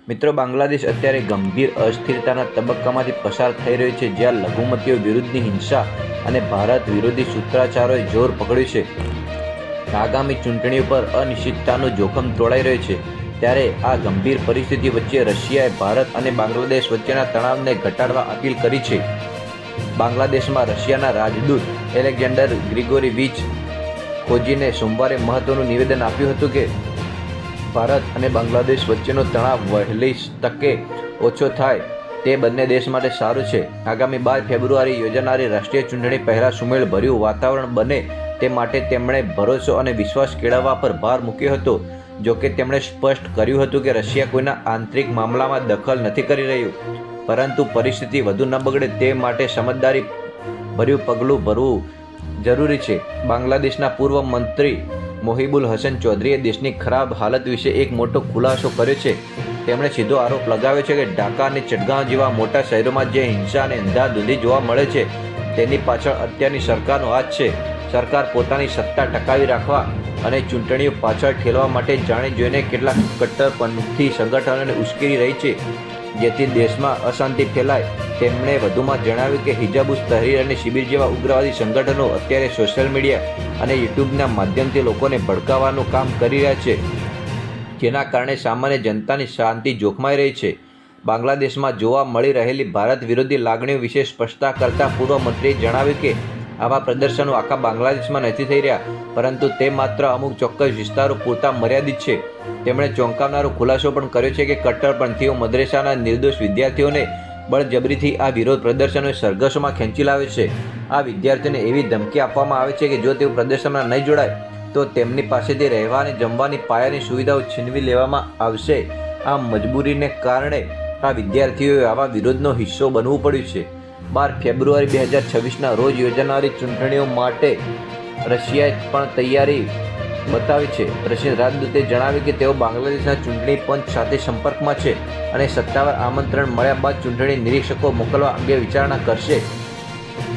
મિત્રો, બાંગ્લાદેશ અત્યારે ગંભીર અસ્થિરતાના તબક્કામાંથી પસાર થઈ રહ્યો છે, જ્યાં લઘુમતીઓ વિરુદ્ધની હિંસા અને ભારત વિરોધી સૂત્રાચારોએ જોર પકડ્યું છે. આગામી ચૂંટણીઓ પર અનિશ્ચિતતાનું જોખમ તોળાઈ રહ્યું છે. ત્યારે આ ગંભીર પરિસ્થિતિ વચ્ચે રશિયાએ ભારત અને બાંગ્લાદેશ વચ્ચેના તણાવને ઘટાડવા અપીલ કરી છે. બાંગ્લાદેશમાં રશિયાના રાજદૂત એલેક્ઝાન્ડર ગ્રિગોરીવિચ ખોજીને સોમવારે મહત્વનું નિવેદન આપ્યું હતું કે ભારત અને બાંગ્લાદેશ વચ્ચેનો તણાવ વહેલી તકે ઓછો થાય તે બંને દેશ માટે સારું છે. આગામી 12 ફેબ્રુઆરી યોજાનારી રાષ્ટ્રીય ચૂંટણી પહેલાં સુમેળભર્યું વાતાવરણ બને તે માટે તેમણે ભરોસો અને વિશ્વાસ કેળવવા પર ભાર મૂક્યો હતો. જોકે તેમણે સ્પષ્ટ કર્યું હતું કે રશિયા કોઈના આંતરિક મામલામાં દખલ નથી કરી રહ્યું, પરંતુ પરિસ્થિતિ વધુ ન બગડે તે માટે સમજદારી ભર્યું પગલું ભરવું જરૂરી છે. બાંગ્લાદેશના પૂર્વ મંત્રી મોહિબુલ હસન ચૌધરીએ દેશની ખરાબ હાલત વિશે એક મોટો ખુલાસો કર્યો છે. તેમણે સીધો આરોપ લગાવ્યો છે કે ઢાકા અને ચટગાંવ જેવા મોટા શહેરોમાં જે હિંસા અને અંધાધૂંધી જોવા મળે છે તેની પાછળ અત્યારની સરકારનો હાથ છે. સરકાર પોતાની સત્તા ટકાવી રાખવા અને ચૂંટણીઓ પાછળ ઠેલવા માટે જાણી જોઈને કેટલાક કટ્ટરપંથી સંગઠનોને ઉશ્કેરી રહી છે, જેથી દેશમાં અશાંતિ ફેલાય. તેમણે વધુમાં જણાવ્યું કે હિજાબુસ તહરીર અને શિબિર જેવા ઉગ્રવાદી સંગઠનો અત્યારે સોશિયલ મીડિયા અને યુટ્યુબના માધ્યમથી લોકોને ભડકાવવાનું કામ કરી રહ્યા છે, જેના કારણે સામાન્ય જનતાની શાંતિ જોખમાઈ રહી છે. બાંગ્લાદેશમાં જોવા મળી રહેલી ભારત વિરોધી લાગણીઓ વિશે સ્પષ્ટતા કરતા પૂર્વ મંત્રીએ જણાવ્યું કે આવા પ્રદર્શનો આખા બાંગ્લાદેશમાં નથી થઈ રહ્યા, પરંતુ તે માત્ર અમુક ચોક્કસ વિસ્તારો પૂરતા મર્યાદિત છે. તેમણે ચોંકાવનારો ખુલાસો પણ કર્યો છે કે કટ્ટરપંથીઓ મદ્રેસાના નિર્દોષ વિદ્યાર્થીઓને બળજબરીથી આ વિરોધ પ્રદર્શનોએ સરઘસોમાં ખેંચી લાવે છે. આ વિદ્યાર્થીઓને એવી ધમકી આપવામાં આવે છે કે જો તેઓ પ્રદર્શનમાં નહીં જોડાય તો તેમની પાસેથી રહેવા અને જમવાની પાયાની સુવિધાઓ છીનવી લેવામાં આવશે. આ મજબૂરીને કારણે આ વિદ્યાર્થીઓએ આવા વિરોધનો હિસ્સો બનવું પડ્યું છે. 12 ફેબ્રુઆરી 2026ના રોજ યોજાનારી ચૂંટણીઓ માટે રશિયાએ પણ તૈયારી બતાવી છે. રશિયન રાજદૂતે જણાવ્યું કે તેઓ બાંગ્લાદેશના ચૂંટણી પંચ સાથે સંપર્કમાં છે અને સત્તાવાર આમંત્રણ મળ્યા બાદ ચૂંટણી નિરીક્ષકો મોકલવા અંગે વિચારણા કરશે.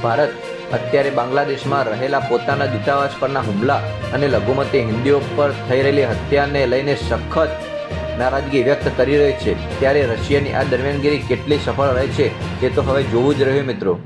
ભારત અત્યારે બાંગ્લાદેશમાં રહેલા પોતાના દૂતાવાસ પરના હુમલા અને લઘુમતી હિન્દુઓ પર થઈ રહેલી હત્યાને લઈને સખત નારાજગી વ્યક્ત કરી રહી છે. ત્યારે રશિયાની આ દરમિયાનગીરી કેટલી સફળ રહે છે તે તો હવે જોવું જ રહ્યું મિત્રો.